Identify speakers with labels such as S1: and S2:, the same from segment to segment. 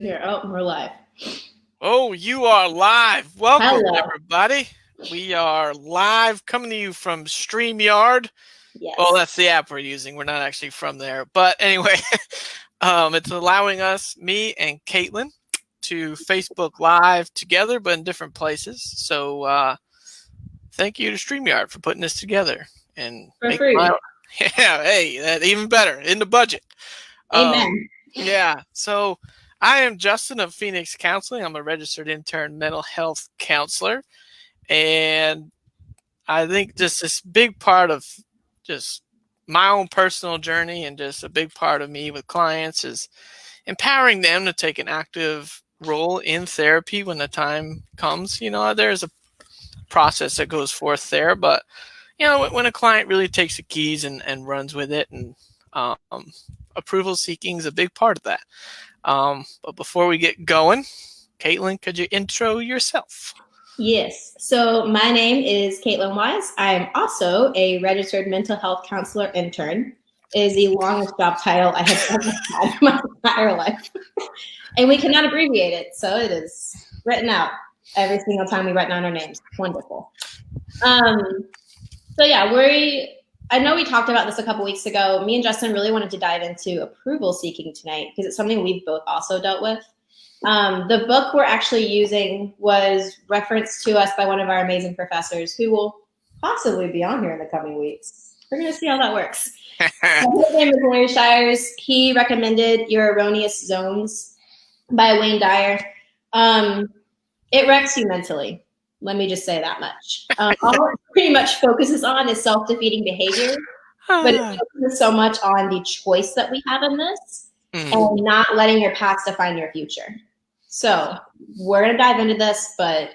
S1: Here, oh, we're live.
S2: Oh, you are live. Welcome,
S1: Hello.
S2: everybody. We are live coming to you from StreamYard. Well,
S1: Yes.
S2: that's the app we're using. We're not actually from there. But anyway, it's allowing us, me and Caitlin, to Facebook Live together, but in different places. So thank you to StreamYard for putting this together and
S1: For
S2: making my,
S1: free.
S2: yeah, hey, that even better, in the budget. Um,
S1: Amen.
S2: yeah, so I am Justin of Phoenix Counseling. I'm a registered intern mental health counselor. And I think just this big part of just my own personal journey and just a big part of me with clients is empowering them to take an active role in therapy when the time comes. There's a process that goes forth there, but when a client really takes the keys and runs with it, and um, approval seeking is a big part of that. But before we get going, Caitlin, could you intro yourself?
S1: Yes. So my name is Caitlin Wise. I'm also a registered mental health counselor intern. It is the longest job title I have ever had in my entire life. And we cannot abbreviate it. So it is written out every single time we write down our names. Wonderful. So yeah, I know we talked about this a couple weeks ago. Me and Justin really wanted to dive into approval seeking tonight because it's something we've both also dealt with. The book we're actually using was referenced to us by one of our amazing professors who will possibly be on here in the coming weeks. We're going to see how that works. His name is Larry Shires. He recommended Your Erroneous Zones by Wayne Dyer. It wrecks you mentally. Let me just say that much. All it pretty much focuses on is self-defeating behavior, but it focuses so much on the choice that we have in this and not letting your past define your future. So we're going to dive into this, but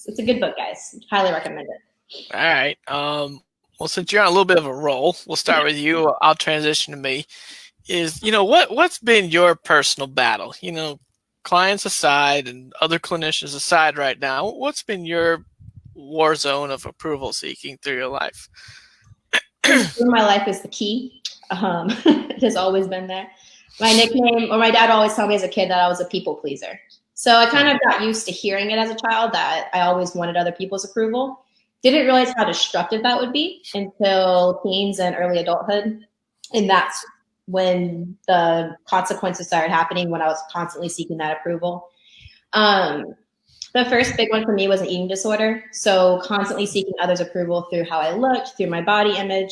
S1: it's a good book, guys. Highly recommend it.
S2: All right. Well, since you're on a little bit of a roll, we'll start with you. I'll transition to me. What's been your personal battle? Clients aside and other clinicians aside right now, what's been your war zone of approval seeking through your life?
S1: My life is the key. It has always been there. My nickname, or my dad always told me as a kid that I was a people pleaser. So I kind of got used to hearing it as a child that I always wanted other people's approval. Didn't realize how destructive that would be until teens and early adulthood. And that's when the consequences started happening when I was constantly seeking that approval. The first big one for me was an eating disorder. So constantly seeking others' approval through how I looked, through my body image,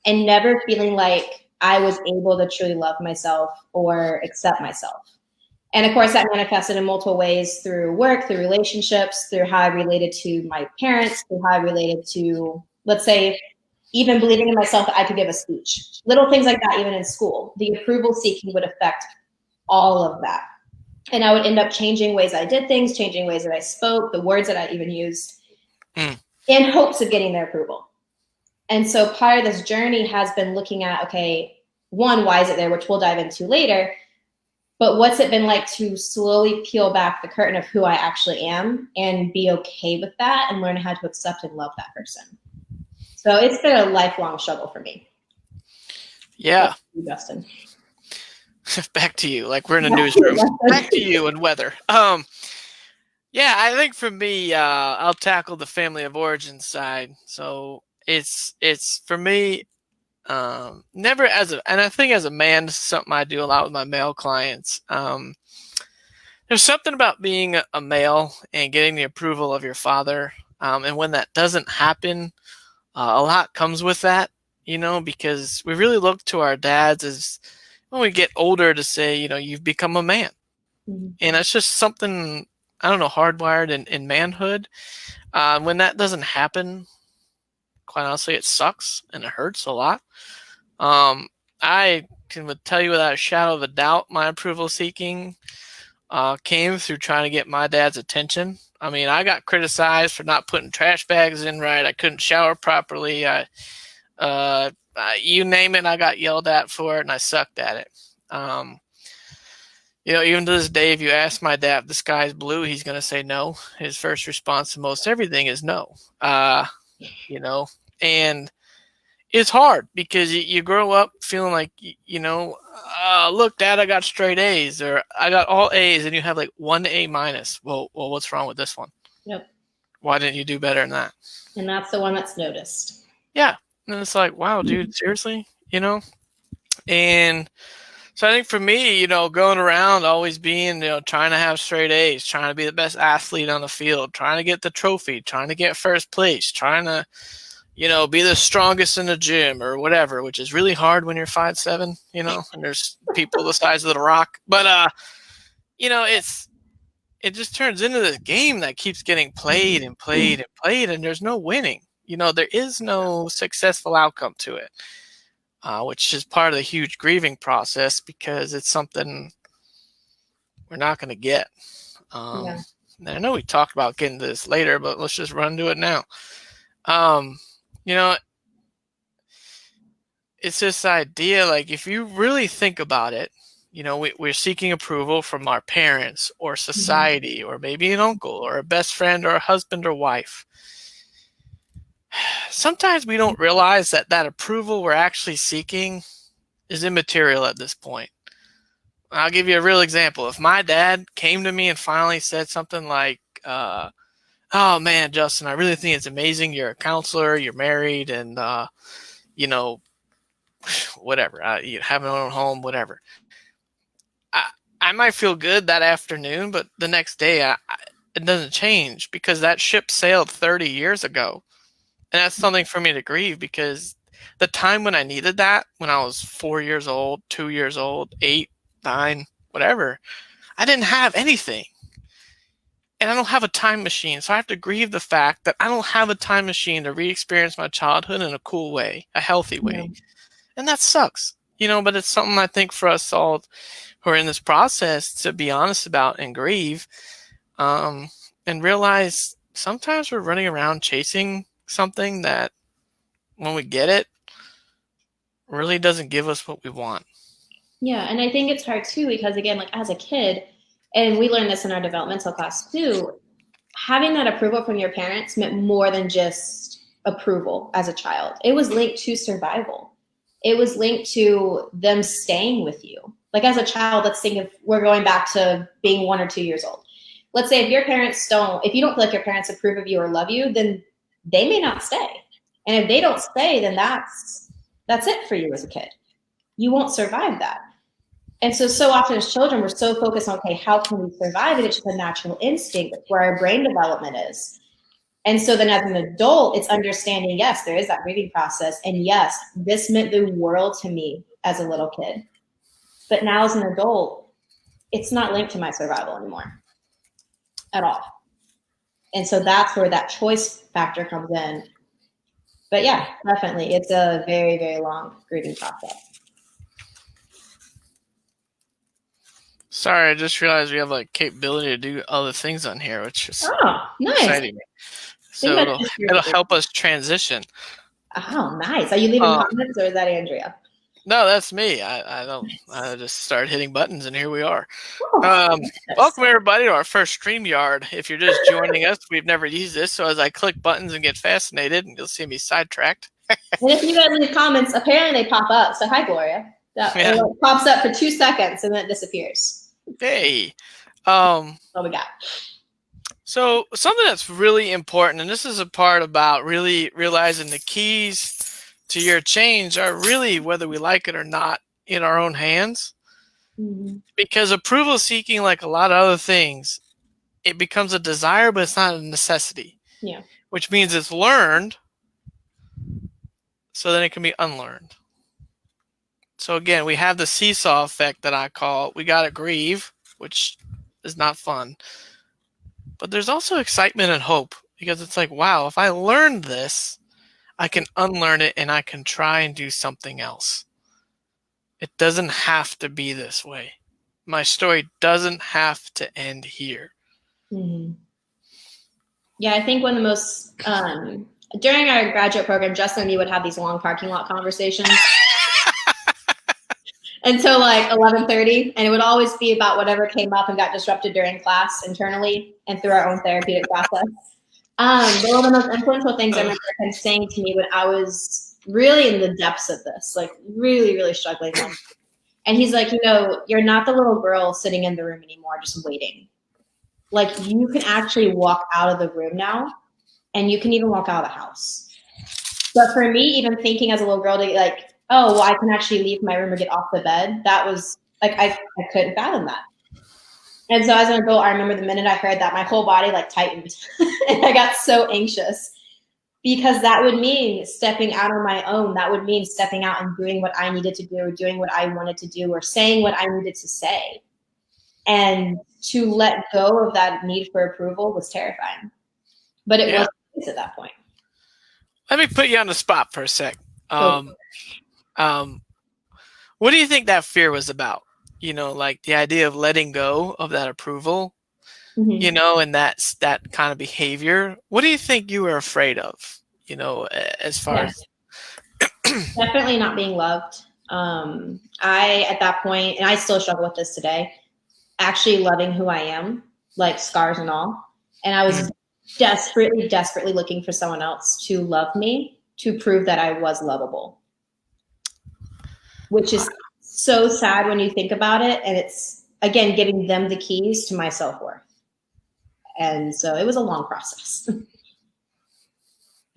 S1: and never feeling like I was able to truly love myself or accept myself. And of course, that manifested in multiple ways through work, through relationships, through how I related to my parents, through how I related to, let's say, even believing in myself that I could give a speech. Little things like that, even in school. The approval seeking would affect all of that. And I would end up changing ways I did things, changing ways that I spoke, the words that I even used, in hopes of getting their approval. And so part of this journey has been looking at, okay, one, why is it there, which we'll dive into later, but what's it been like to slowly peel back the curtain of who I actually am and be okay with that and learn how to accept and love that person. So it's been a lifelong struggle for me.
S2: Yeah.
S1: You, Justin.
S2: Back to you, like we're in a newsroom. Back to you and weather. Yeah, I think for me, I'll tackle the family of origin side. So it's for me, never and I think as a man, this is something I do a lot with my male clients. There's something about being a male and getting the approval of your father, and when that doesn't happen, a lot comes with that. Because we really look to our dads as when we get older to say, you've become a man. Mm-hmm. And it's just something, I don't know, hardwired in manhood. When that doesn't happen, quite honestly, it sucks and it hurts a lot. I can tell you without a shadow of a doubt, my approval seeking came through trying to get my dad's attention. I mean, I got criticized for not putting trash bags in right. I couldn't shower properly. You name it, I got yelled at for it, and I sucked at it. Even to this day, if you ask my dad if the sky's blue, he's going to say no. His first response to most everything is no. And it's hard because you grow up feeling like, look, Dad, I got straight A's, or I got all A's, and you have like 1 A minus. Well, what's wrong with this one?
S1: Yep.
S2: Why didn't you do better than that?
S1: And that's the one that's noticed.
S2: Yeah. And it's like, wow, dude, seriously? And so I think for me, going around always being, trying to have straight A's, trying to be the best athlete on the field, trying to get the trophy, trying to get first place, trying to, be the strongest in the gym or whatever, which is really hard when you're 5'7", and there's people the size of the rock. But, it just turns into this game that keeps getting played and played and played, and there's no winning. There is no successful outcome to it, which is part of the huge grieving process because it's something we're not going to get. I know we talked about getting to this later, but let's just run to it now. It's this idea, like, if you really think about it, we're seeking approval from our parents or society or maybe an uncle or a best friend or a husband or wife. Sometimes we don't realize that approval we're actually seeking is immaterial at this point. I'll give you a real example. If my dad came to me and finally said something like, oh man, Justin, I really think it's amazing. You're a counselor, you're married, and, whatever, you have your own home, whatever. I might feel good that afternoon, but the next day it doesn't change because that ship sailed 30 years ago. And that's something for me to grieve because the time when I needed that, when I was 4 years old, 2 years old, 8, 9, whatever, I didn't have anything. And I don't have a time machine. So I have to grieve the fact that I don't have a time machine to re-experience my childhood in a cool way, a healthy way. And that sucks, but it's something I think for us all who are in this process to be honest about and grieve, and realize sometimes we're running around chasing something that when we get it really doesn't give us what we want.
S1: Yeah. And I think it's hard too, because again, like as a kid, and we learned this in our developmental class too, having that approval from your parents meant more than just approval as a child. It was linked to survival. It was linked to them staying with you. Like as a child, let's think if we're going back to being 1 or 2 years old. Let's say if you don't feel like your parents approve of you or love you, then they may not stay. And if they don't stay, then that's it for you as a kid. You won't survive that. And so often as children, we're so focused on, okay, how can we survive it? It's just a natural instinct. That's where our brain development is. And so then as an adult, it's understanding, yes, there is that grieving process. And yes, this meant the world to me as a little kid. But now as an adult, it's not linked to my survival anymore at all. And so that's where that choice factor comes in. But yeah, definitely. It's a very, very long grieving process.
S2: Sorry, I just realized we have like capability to do other things on here, which is
S1: nice.
S2: Exciting. So it'll help us transition.
S1: Oh, nice. Are you leaving comments or is that Andrea?
S2: No, that's me. I just started hitting buttons and here we are. Welcome everybody to our first StreamYard. If you're just joining us, we've never used this. So as I click buttons and get fascinated, and you'll see me sidetracked.
S1: And if you guys leave comments, apparently they pop up. So hi, Gloria. It pops up for 2 seconds and then it disappears.
S2: Hey.
S1: What we got?
S2: So something that's really important, and this is a part about really realizing the keys to your change are really, whether we like it or not, in our own hands. Mm-hmm. Because approval seeking, like a lot of other things, it becomes a desire, but it's not a necessity.
S1: Yeah.
S2: Which means it's learned, so then it can be unlearned. So again, we have the seesaw effect that I call, we got to grieve, which is not fun. But there's also excitement and hope because it's like, wow, if I learned this, I can unlearn it and I can try and do something else. It doesn't have to be this way. My story doesn't have to end here.
S1: Mm-hmm. Yeah, I think one of the most, during our graduate program, Justin and me would have these long parking lot conversations. Until like 11:30, and it would always be about whatever came up and got disrupted during class internally and through our own therapeutic process. But one of the most influential things I remember him saying to me when I was really in the depths of this, like really, really struggling. And he's like, you're not the little girl sitting in the room anymore, just waiting. Like, you can actually walk out of the room now, and you can even walk out of the house. But for me, even thinking as a little girl to like, oh, well, I can actually leave my room or get off the bed, that was like, I couldn't fathom that. And so as an adult, I remember the minute I heard that, my whole body like tightened and I got so anxious, because that would mean stepping out on my own. That would mean stepping out and doing what I needed to do, or doing what I wanted to do, or saying what I needed to say. And to let go of that need for approval was terrifying. But it wasn't at that point.
S2: Let me put you on the spot for a sec. What do you think that fear was about? Like the idea of letting go of that approval, and that kind of behavior. What do you think you were afraid of, as far as?
S1: Definitely not being loved. I, at that point, and I still struggle with this today, actually loving who I am, like scars and all. And I was desperately, desperately looking for someone else to love me, to prove that I was lovable, which is so sad when you think about it. And it's, again, giving them the keys to my self-worth. And so it was a long process.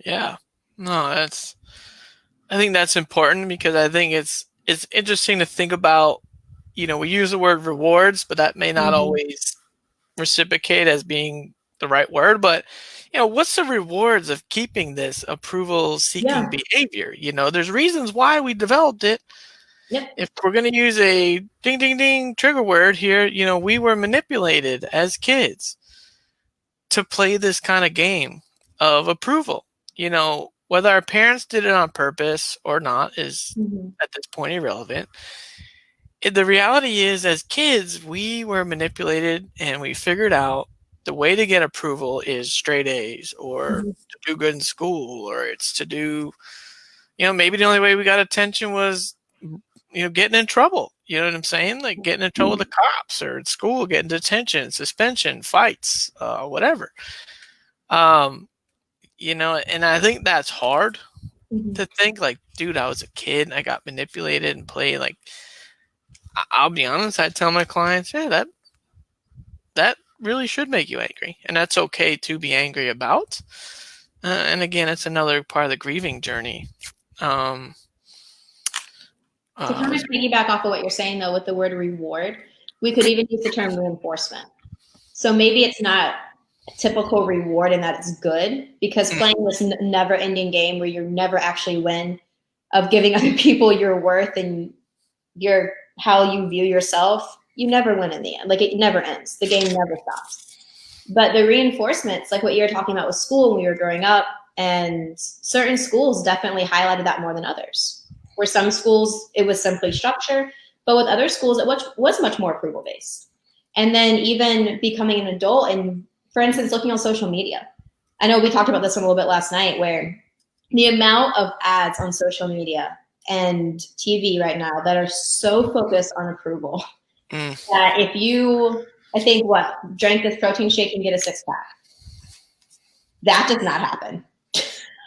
S2: Yeah. No, I think that's important, because I think it's interesting to think about, we use the word rewards, but that may not always reciprocate as being the right word. But, what's the rewards of keeping this approval-seeking behavior? There's reasons why we developed it.
S1: Yep.
S2: If we're going to use a ding, ding, ding trigger word here, we were manipulated as kids to play this kind of game of approval. Whether our parents did it on purpose or not is at this point irrelevant. The reality is, as kids, we were manipulated, and we figured out the way to get approval is straight A's, or to do good in school, or it's to do, maybe the only way we got attention was, getting in trouble. You know what I'm saying? Like getting in trouble with the cops, or at school, getting detention, suspension, fights, whatever. And I think that's hard to think, like, dude, I was a kid and I got manipulated and played. Like, I'll be honest, I tell my clients, yeah, that really should make you angry, and that's okay to be angry about. And again, it's another part of the grieving journey. To
S1: kind of piggyback off of what you're saying, though, with the word reward, we could even use the term reinforcement. So maybe it's not a typical reward in that it's good, because playing this never-ending game where you never actually win, of giving other people your worth and how you view yourself, you never win in the end. Like, it never ends. The game never stops. But the reinforcements, like what you were talking about with school when we were growing up, and certain schools definitely highlighted that more than others. Where some schools, it was simply structure, but with other schools, it was much more approval-based. And then even becoming an adult, and for instance, looking on social media. I know we talked about this a little bit last night, where the amount of ads on social media and TV right now that are so focused on approval that if you, I think, drank this protein shake and get a six-pack, that does not happen.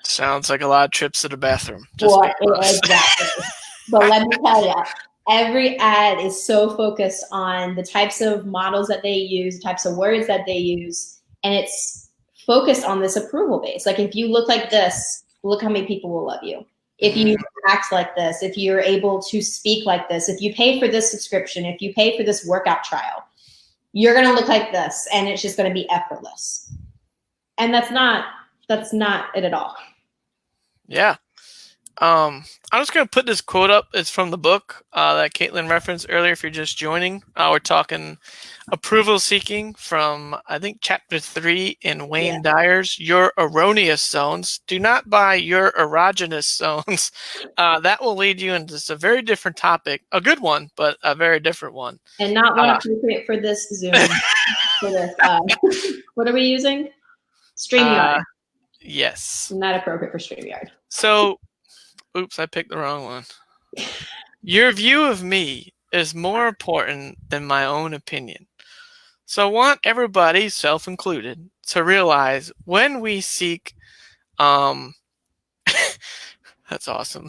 S2: Sounds like a lot of trips to the bathroom.
S1: Exactly. But let me tell you, every ad is so focused on the types of models that they use, types of words that they use, and it's focused on this approval base. Like, if you look like this, look how many people will love you. If you act like this, if you're able to speak like this, if you pay for this subscription, if you pay for this workout trial, you're going to look like this, and it's just going to be effortless. And that's not it at all.
S2: Yeah. I'm just going to put this quote up. It's from the book that Caitlin referenced earlier. If you're just joining, we're talking approval seeking from, I think, chapter 3 in Wayne Dyer's Your Erroneous Zones. Do not buy Your Erogenous Zones. That will lead you into a very different topic. A good one, but a very different one.
S1: And not one appropriate for this Zoom. For this, what are we using? StreamYard.
S2: Yes.
S1: Not appropriate for StreamYard.
S2: So, oops, I picked the wrong one. Your view of me is more important than my own opinion. So I want everybody, self included, to realize when we seek That's awesome.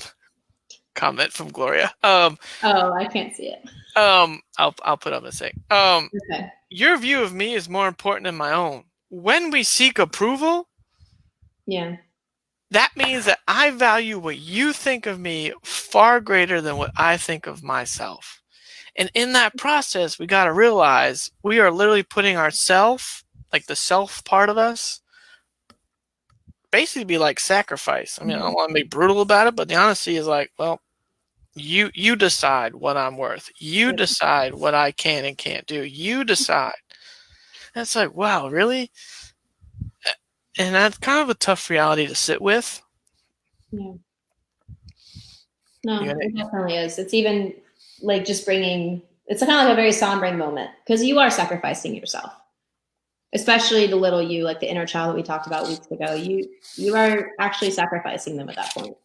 S2: Comment from Gloria.
S1: Oh, I can't see it.
S2: I'll put up a sec.
S1: Okay.
S2: Your view of me is more important than my own. When we seek approval,
S1: Yeah.
S2: that means that I value what you think of me far greater than what I think of myself. And in that process, we got to realize we are literally putting ourself, like the self part of us, basically be like sacrifice. I mean, I don't want to be brutal about it, but the honesty is like, well, you decide what I'm worth. You decide what I can and can't do. You decide. And it's like, wow, really? And that's kind of a tough reality to sit with.
S1: Yeah. No, it definitely is. It's even like just bringing, it's kind of like a very sombering moment because you are sacrificing yourself, especially the little you, like the inner child that we talked about weeks ago. You are actually sacrificing them at that point.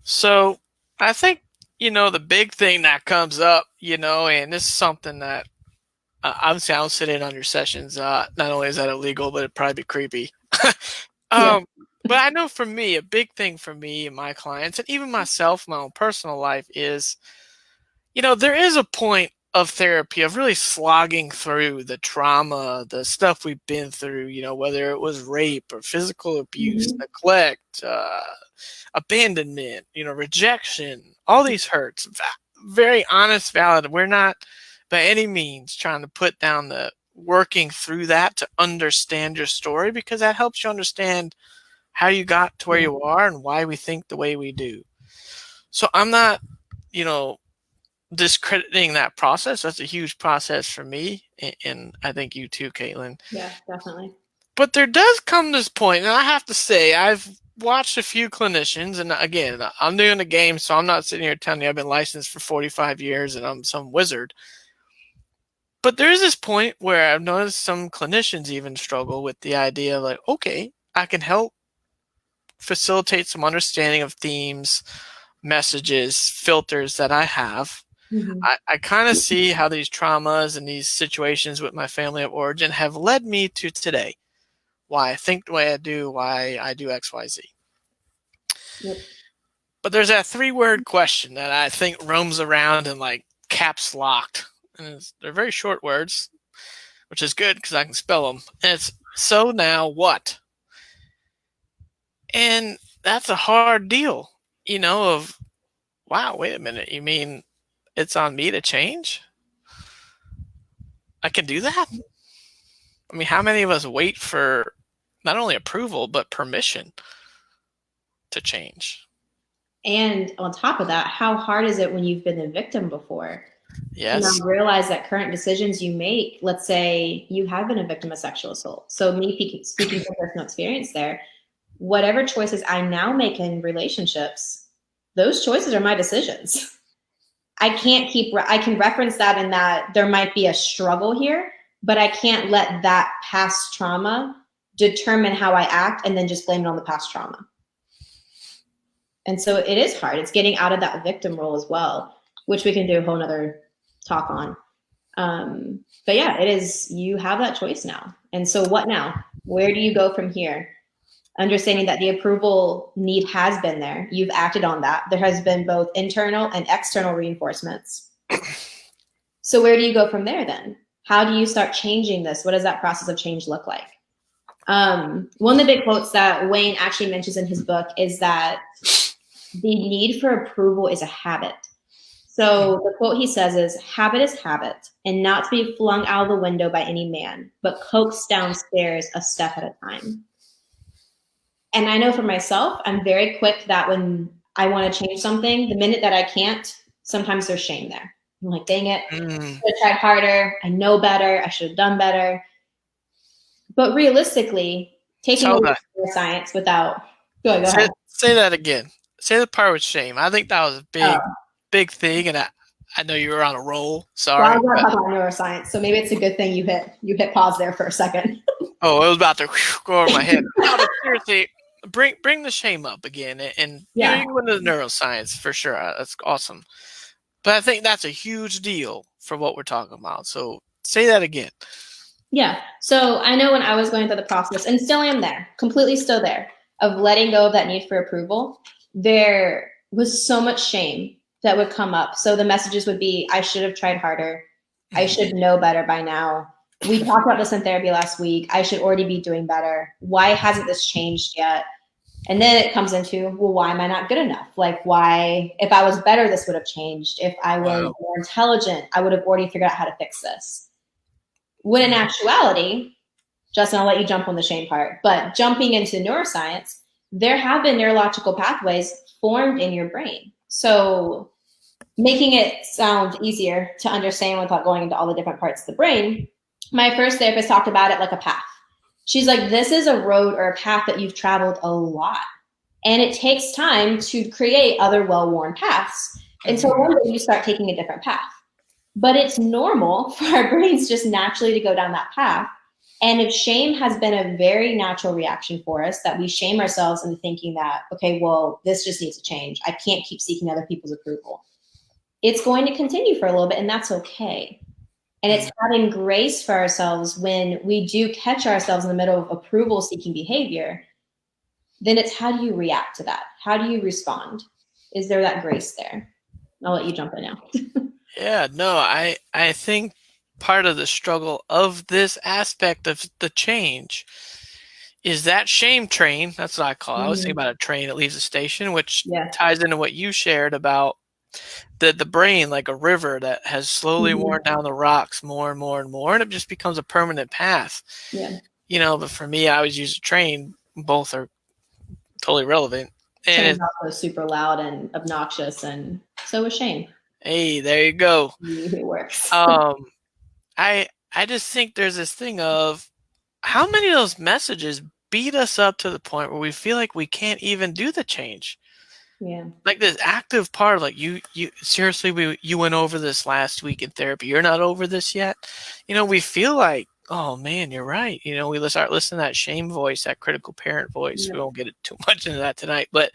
S2: So I think, the big thing that comes up, and this is something that obviously I don't sit in on your sessions. Not only is that illegal, but it'd probably be creepy.
S1: Yeah.
S2: But I know for me, a big thing for me and my clients, and even myself, my own personal life is, there is a point of therapy of really slogging through the trauma, the stuff we've been through, whether it was rape or physical abuse, neglect, abandonment, rejection, all these hurts. Very honest, valid. We're not by any means trying to put down the working through that to understand your story, because that helps you understand how you got to where you are and why we think the way we do. So I'm not, discrediting that process. That's a huge process for me, and I think you too, Caitlin.
S1: Yeah, definitely.
S2: But there does come this point, and I have to say, I've watched a few clinicians, and again, I'm new in the game, so I'm not sitting here telling you I've been licensed for 45 years and I'm some wizard. But there is this point where I've noticed some clinicians even struggle with the idea of like, okay, I can help facilitate some understanding of themes, messages, filters that I have. I kind of see how these traumas and these situations with my family of origin have led me to today. Why I think the way I do, why I do X, Y, Z.
S1: Yep.
S2: But there's that 3-word question that I think roams around in like caps locked. And they're very short words, which is good because I can spell them. And it's, so now what? And that's a hard deal, of, wow, wait a minute. You mean it's on me to change? I can do that? I mean, how many of us wait for not only approval, but permission to change?
S1: And on top of that, how hard is it when you've been the victim before?
S2: Yes.
S1: Now realize that current decisions you make, let's say you have been a victim of sexual assault. So me speaking from personal experience there, whatever choices I now make in relationships, those choices are my decisions. I can reference that in that there might be a struggle here, but I can't let that past trauma determine how I act and then just blame it on the past trauma. And so it is hard. It's getting out of that victim role as well, which we can do a whole nother talk on. But yeah, it is, you have that choice now. And so what now? Where do you go from here? Understanding that the approval need has been there. You've acted on that. There has been both internal and external reinforcements. So where do you go from there then? How do you start changing this? What does that process of change look like? One of the big quotes that Wayne actually mentions in his book is that the need for approval is a habit. So the quote he says is, habit is habit, and not to be flung out of the window by any man, but coaxed downstairs a step at a time. And I know for myself, I'm very quick that when I want to change something, the minute that I can't, sometimes there's shame there. I'm like, dang it, I should have tried harder. I know better. I should have done better. But realistically, taking away science without, go ahead.
S2: Say that again. Say the part with shame. I think that was a big thing, and I know you were on a roll. Sorry.
S1: Well, I was going to talk about neuroscience, so maybe it's a good thing you hit pause there for a second.
S2: Oh, it was about to go over my head. No, but seriously, bring the shame up again, and you go into the neuroscience for sure. That's awesome. But I think that's a huge deal for what we're talking about. So say that again.
S1: Yeah. So I know when I was going through the process, and still am there, completely still there. of letting go of that need for approval, there was so much shame that would come up. So the messages would be, I should have tried harder. I should know better by now. We talked about this in therapy last week. I should already be doing better. Why hasn't this changed yet? And then it comes into, well, why am I not good enough? Like, why, if I was better, this would have changed. If I was
S2: Wow.
S1: more intelligent, I would have already figured out how to fix this. When in actuality, Justin, I'll let you jump on the shame part, but jumping into neuroscience, there have been neurological pathways formed in your brain. So making it sound easier to understand without going into all the different parts of the brain, my first therapist talked about it like a path. She's like, this is a road or a path that you've traveled a lot. And it takes time to create other well-worn paths until one day you start taking a different path. But it's normal for our brains just naturally to go down that path. And if shame has been a very natural reaction for us, that we shame ourselves into thinking that, okay, well, this just needs to change. I can't keep seeking other people's approval. It's going to continue for a little bit, and that's okay. And it's having grace for ourselves when we do catch ourselves in the middle of approval-seeking behavior. Then it's, how do you react to that? How do you respond? Is there that grace there? I'll let you jump in now.
S2: Yeah, no, I think part of the struggle of this aspect of the change is that shame train. That's what I call it. I was thinking about a train that leaves the station, which ties into what you shared about the brain, like a river that has slowly worn down the rocks more and more and more, and it just becomes a permanent path.
S1: Yeah.
S2: But for me, I always use a train. Both are totally relevant. And
S1: Train's also super loud and obnoxious, and so is shame.
S2: Hey, there you go.
S1: It works.
S2: I just think there's this thing of how many of those messages beat us up to the point where we feel like we can't even do the change.
S1: Yeah.
S2: Like this active part of like you seriously, you went over this last week in therapy. You're not over this yet. We feel like, oh man, you're right. We start listening to that shame voice, that critical parent voice. We won't get too much into that tonight, but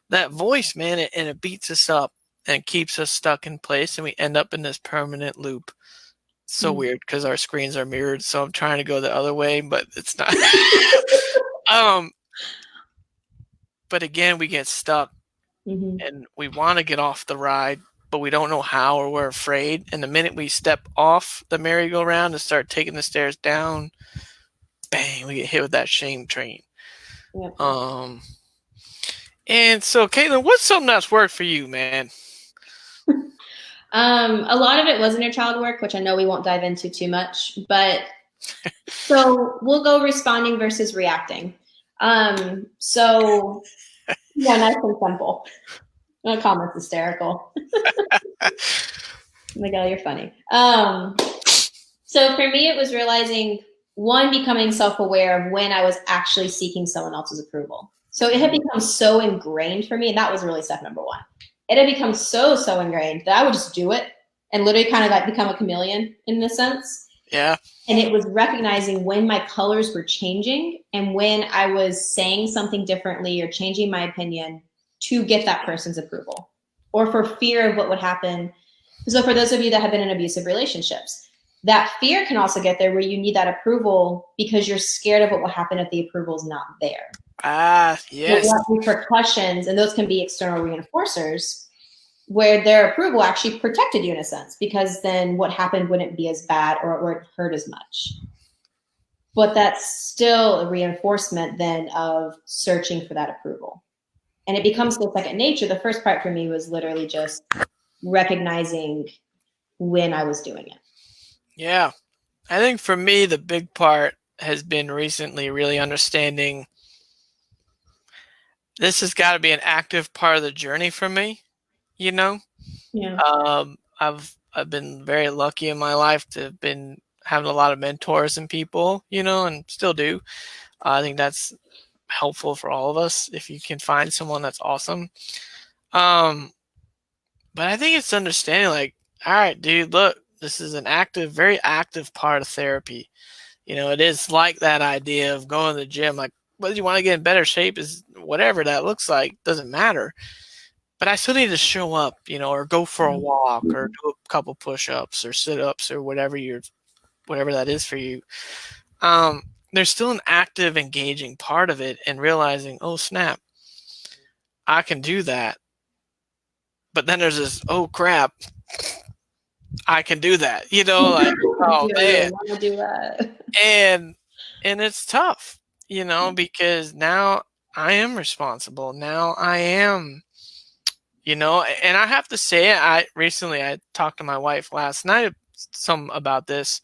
S2: that voice, man, it beats us up and keeps us stuck in place, and we end up in this permanent loop. So weird because our screens are mirrored, so I'm trying to go the other way, but it's not. But again, we get stuck, and we want to get off the ride, but we don't know how, or we're afraid. And the minute we step off the merry-go-round and start taking the stairs down, bang, we get hit with that shame train.
S1: Yeah.
S2: And so, Caitlin, what's something that's worked for you, man?
S1: A lot of it was inner child work, which I know we won't dive into too much, but so we'll go responding versus reacting. So yeah, nice and simple. No comments hysterical. Miguel, you're funny. So for me, it was realizing, one, becoming self-aware of when I was actually seeking someone else's approval. So it had become so ingrained for me, and that was really step number one. It had become so ingrained that I would just do it and literally kind of like become a chameleon in a sense.
S2: Yeah.
S1: And it was recognizing when my colors were changing and when I was saying something differently or changing my opinion to get that person's approval, or for fear of what would happen. So for those of you that have been in abusive relationships, that fear can also get there where you need that approval because you're scared of what will happen if the approval is not there.
S2: Yes.
S1: Repercussions, and those can be external reinforcers, where their approval actually protected you in a sense, because then what happened wouldn't be as bad or it wouldn't hurt as much. But that's still a reinforcement then of searching for that approval. And it becomes so second nature. The first part for me was literally just recognizing when I was doing it.
S2: Yeah. I think for me, the big part has been recently really understanding this has got to be an active part of the journey for me,
S1: Yeah.
S2: I've been very lucky in my life to have been having a lot of mentors and people, and still do. I think that's helpful for all of us if you can find someone that's awesome. But I think it's understanding like, all right, dude, look, this is an very active part of therapy. It is like that idea of going to the gym, like whether you want to get in better shape is whatever that looks like, doesn't matter. But I still need to show up, or go for a walk or do a couple push-ups or sit-ups or whatever that is for you. there's still an active, engaging part of it, and realizing, oh snap, I can do that. But then there's this, oh crap, I can do that. Like, oh
S1: Do I
S2: man.
S1: really want to do that?
S2: And it's tough, because now I am responsible. Now I am, and I have to say, I talked to my wife last night some about this,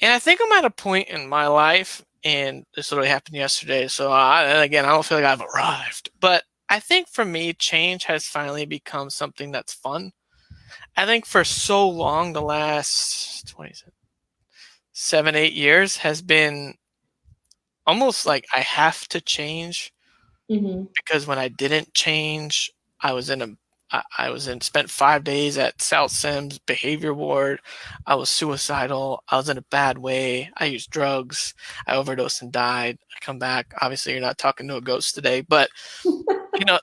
S2: and I think I'm at a point in my life, and this literally happened yesterday. So again, I don't feel like I've arrived, but I think for me, change has finally become something that's fun. I think for so long, the last 27, 8 years has been almost like I have to change,
S1: Mm-hmm.
S2: because when I didn't change, I was in a I was in spent 5 days at South Sims behavior ward. I was suicidal. I was in a bad way. I used drugs. I overdosed and died. I come back. Obviously, you're not talking to a ghost today, but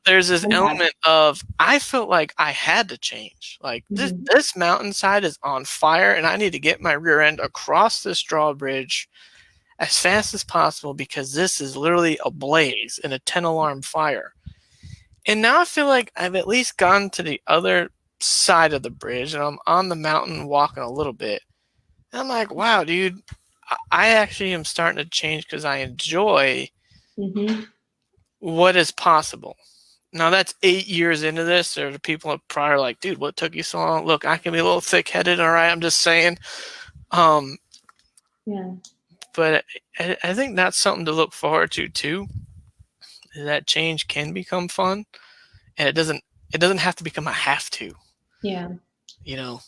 S2: there's this element of I felt like I had to change. Like
S1: Mm-hmm.
S2: this mountainside is on fire, and I need to get my rear end across this drawbridge as fast as possible, because this is literally ablaze in a 10 alarm fire. And now I feel like I've at least gone to the other side of the bridge, and I'm on the mountain walking a little bit. And I'm like, wow, dude, I actually am starting to change because I enjoy
S1: Mm-hmm.
S2: what is possible. Now that's 8 years into this. There are people prior like, dude, what took you so long? Look, I can be a little thick-headed, all right? I'm just saying.
S1: Yeah.
S2: But I think that's something to look forward to too. That change can become fun, and it doesn't have to become a have to.
S1: Yeah.
S2: You know.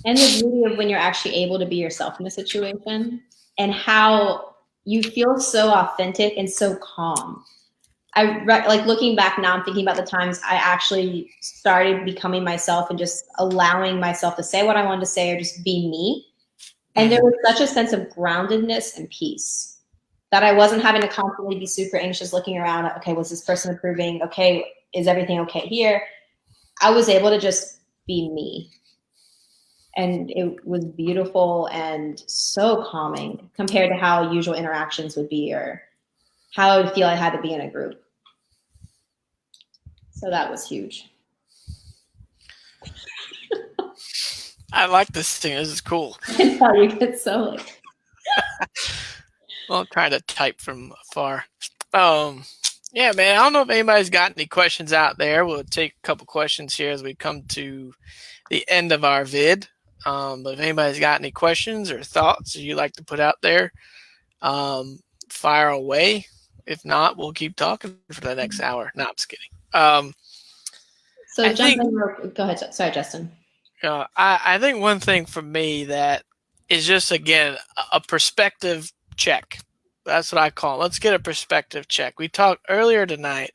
S1: And the beauty of when you're actually able to be yourself in a situation, and how you feel so authentic and so calm. Like looking back now, I'm thinking about the times I actually started becoming myself and just allowing myself to say what I wanted to say or just be me. And there was such a sense of groundedness and peace that I wasn't having to constantly be super anxious looking around at, okay, was this person approving? Okay, is everything okay here? I was able to just be me. And it was beautiful and so calming compared to how usual interactions would be or how I would feel I had to be in a group. So that was huge.
S2: I like this thing. This is cool.
S1: I thought you get so like.
S2: Well, I'm trying to type from afar. Yeah, man. I don't know if anybody's got any questions out there. We'll take a couple questions here as we come to the end of our vid. But if anybody's got any questions or thoughts you'd like to put out there, fire away. If not, we'll keep talking for the next hour. No, I'm just kidding.
S1: So go ahead. Sorry, Justin.
S2: I think one thing for me that is just, again, a perspective check. That's what I call it. Let's get a perspective check. We talked earlier tonight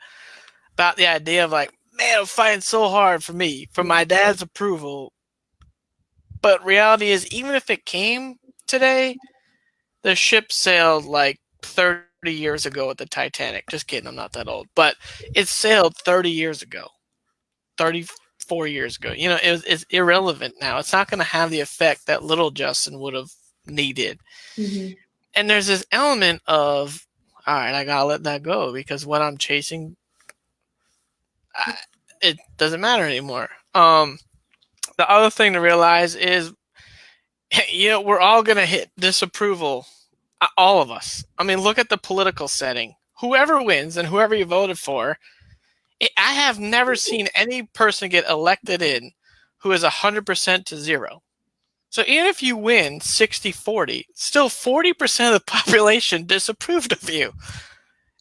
S2: about the idea of like, man, I'm fighting so hard for my dad's approval. But reality is, even if it came today, the ship sailed like 30 years ago at the Titanic. Just kidding, I'm not that old. But it sailed 30 years ago. 34 years ago. It's irrelevant now. It's not going to have the effect that little Justin would have needed.
S1: Mm-hmm.
S2: And there's this element of, all right, I got to let that go, because what I'm chasing, it doesn't matter anymore. The other thing to realize is, we're all going to hit disapproval. All of us. I mean, look at the political setting. Whoever wins and whoever you voted for, I have never seen any person get elected in who is 100% to 0. So even if you win 60-40, still 40% of the population disapproved of you.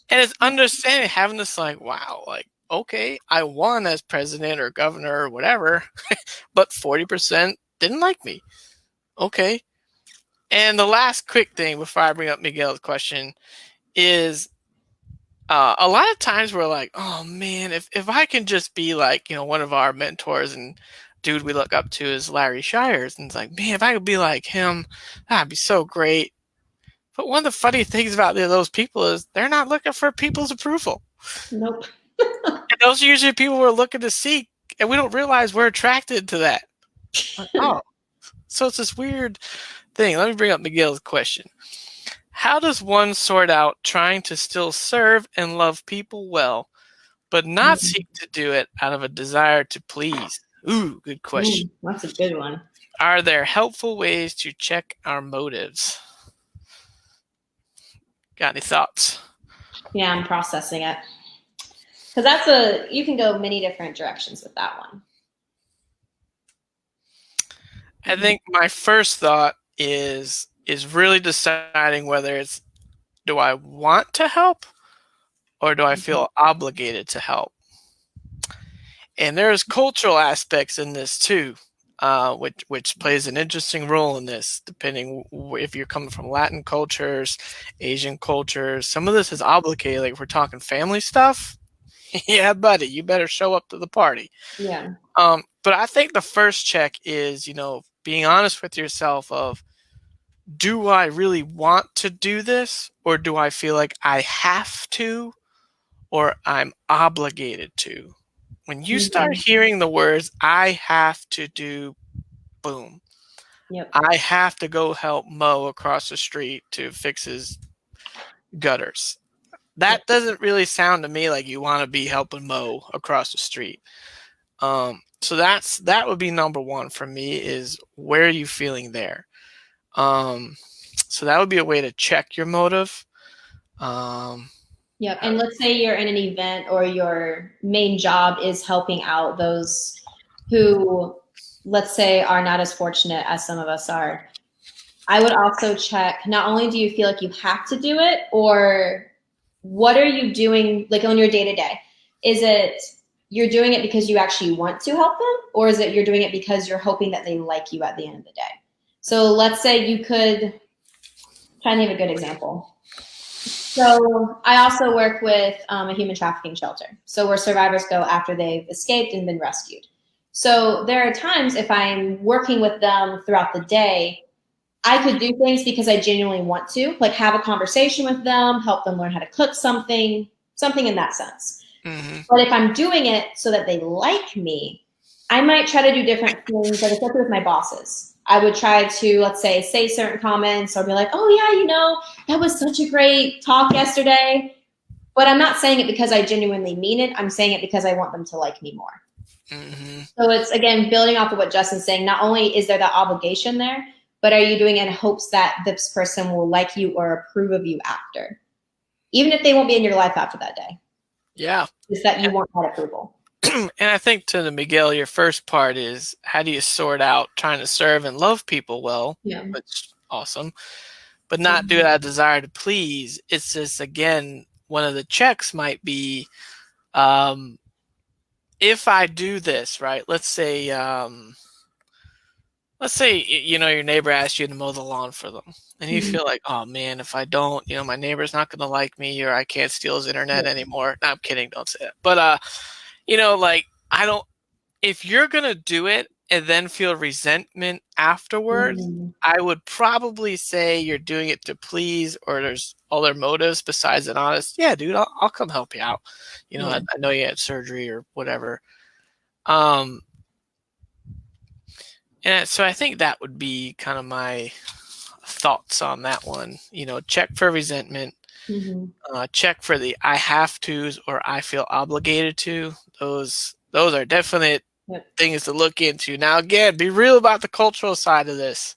S2: And it's understanding, having this like, wow, like, okay, I won as president or governor or whatever, but 40% didn't like me. Okay. And the last quick thing before I bring up Miguel's question is, a lot of times we're like, oh man, if I can just be like, one of our mentors and dude we look up to is Larry Shires. And it's like, man, if I could be like him, that'd be so great. But one of the funny things about those people is they're not looking for people's approval.
S1: Nope.
S2: And those are usually people we're looking to seek, and we don't realize we're attracted to that. Like, oh, so it's this weird thing. Let me bring up Miguel's question. How does one sort out trying to still serve and love people well, but not seek to do it out of a desire to please? Ooh, good question.
S1: That's a good one.
S2: Are there helpful ways to check our motives? Got any thoughts?
S1: Yeah, I'm processing it. Because you can go many different directions with that one.
S2: I think my first thought is really deciding whether it's, do I want to help or do I feel obligated to help? And there's cultural aspects in this too, which plays an interesting role in this, depending if you're coming from Latin cultures, Asian cultures. Some of this is obligated. Like if we're talking family stuff, yeah, buddy, you better show up to the party.
S1: Yeah.
S2: But I think the first check is, being honest with yourself of, do I really want to do this, or do I feel like I have to, or I'm obligated to? When you start hearing the words, I have to do, boom.
S1: Yep.
S2: I have to go help Mo across the street to fix his gutters. That doesn't really sound to me like you want to be helping Mo across the street. So that would be number one for me, is where are you feeling there? So that would be a way to check your motive.
S1: Yep. And let's say you're in an event or your main job is helping out those who, let's say, are not as fortunate as some of us are. I would also check, not only do you feel like you have to do it, or what are you doing like on your day-to-day? Is it you're doing it because you actually want to help them, or is it you're doing it because you're hoping that they like you at the end of the day? So let's say you could try and have a good example. So I also work with a human trafficking shelter. So where survivors go after they've escaped and been rescued. So there are times if I'm working with them throughout the day, I could do things because I genuinely want to, like have a conversation with them, help them learn how to cook something in that sense.
S2: Mm-hmm.
S1: But if I'm doing it so that they like me, I might try to do different things, like especially with my bosses. I would try to, let's say certain comments or be like, oh yeah, that was such a great talk yesterday. But I'm not saying it because I genuinely mean it. I'm saying it because I want them to like me more.
S2: Mm-hmm.
S1: So it's, again, building off of what Justin's saying. Not only is there that obligation there, but are you doing it in hopes that this person will like you or approve of you after? Even if they won't be in your life after that day.
S2: Yeah.
S1: Just that you want that approval.
S2: And I think to the Miguel, your first part is, how do you sort out trying to serve and love people well?
S1: Yeah.
S2: Which awesome. But not do it out of desire to please. It's just, again, one of the checks might be, if I do this, right? Let's say your neighbor asks you to mow the lawn for them, and you feel like, oh man, if I don't, my neighbor's not going to like me, or I can't steal his internet anymore. No, I'm kidding. Don't say that. But like, I don't. If you're going to do it and then feel resentment afterwards, I would probably say you're doing it to please, or there's other motives besides an honest, yeah, dude, I'll come help you out. I know you had surgery or whatever. And so I think that would be kind of my thoughts on that one. Check for resentment, check for the I have to's or I feel obligated to. Those are definite things to look into. Now, again, be real about the cultural side of this.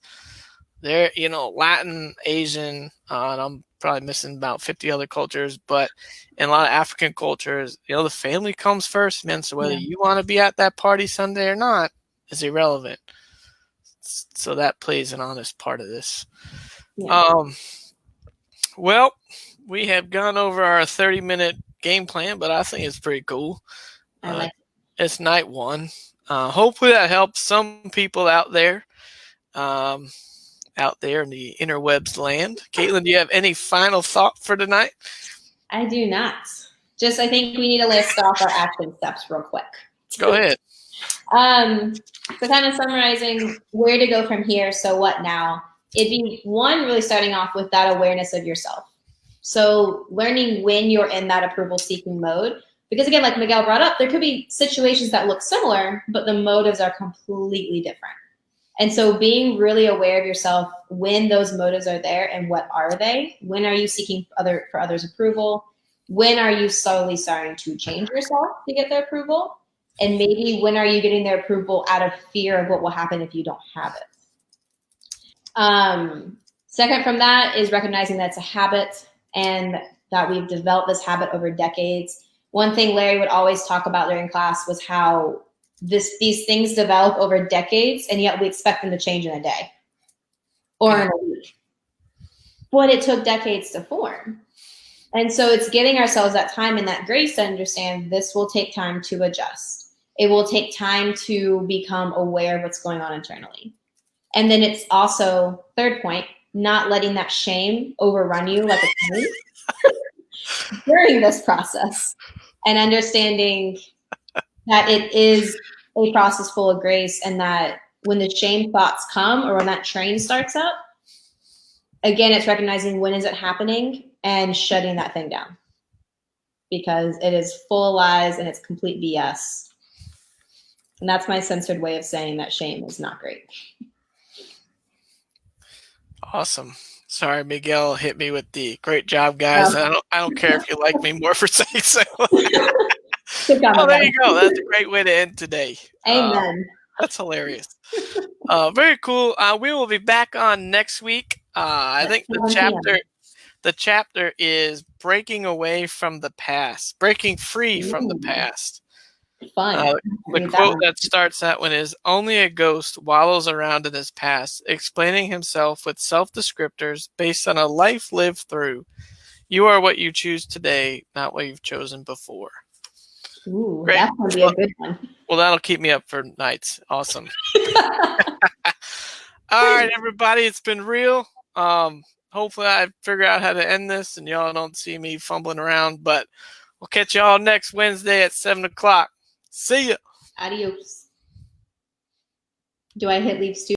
S2: There, Latin, Asian, and I'm probably missing about 50 other cultures, but in a lot of African cultures, the family comes first, man. So whether you want to be at that party Sunday or not is irrelevant. So that plays an honest part of this. Well, we have gone over our 30-minute game plan, but I think it's pretty cool.
S1: I like it.
S2: It's night one. Hopefully that helps some people out there in the interwebs land. Caitlin, do you have any final thought for tonight?
S1: I do not. Just, I think we need to list off our action steps real quick.
S2: Go ahead.
S1: So kind of summarizing where to go from here. So what now? It'd be one, really starting off with that awareness of yourself. So learning when you're in that approval seeking mode, because again, like Miguel brought up, there could be situations that look similar, but the motives are completely different. And so being really aware of yourself when those motives are there and what are they? When are you seeking for others' approval? When are you slowly starting to change yourself to get their approval? And maybe when are you getting their approval out of fear of what will happen if you don't have it? Second from that is recognizing that it's a habit and that we've developed this habit over decades. One thing Larry would always talk about during class was how these things develop over decades, and yet we expect them to change in a day or in a week. But it took decades to form. And so it's giving ourselves that time and that grace to understand this will take time to adjust. It will take time to become aware of what's going on internally. And then it's also, third point, not letting that shame overrun you like a train during this process, and understanding that it is a process full of grace, and that when the shame thoughts come or when that train starts up, again, it's recognizing when is it happening and shutting that thing down, because it is full of lies and it's complete BS. And that's my censored way of saying that shame is not great.
S2: Awesome. Sorry, Miguel hit me with the great job, guys. I don't care if you like me more for saying so. Oh, there you go. That's a great way to end today.
S1: Amen.
S2: That's hilarious. Very cool. We will be back on next week. I think the chapter is breaking away from the past, breaking free from the past.
S1: Fun.
S2: The quote that starts that one is, "Only a ghost wallows around in his past, explaining himself with self-descriptors based on a life lived through. You are what you choose today, not what you've chosen before."
S1: Ooh, great. That's going to be a good one.
S2: Well, that'll keep me up for nights. Awesome. All right, everybody. It's been real. Hopefully I figure out how to end this and y'all don't see me fumbling around, but we'll catch y'all next Wednesday at 7 o'clock. See ya.
S1: Adios. Do I hit leave studio?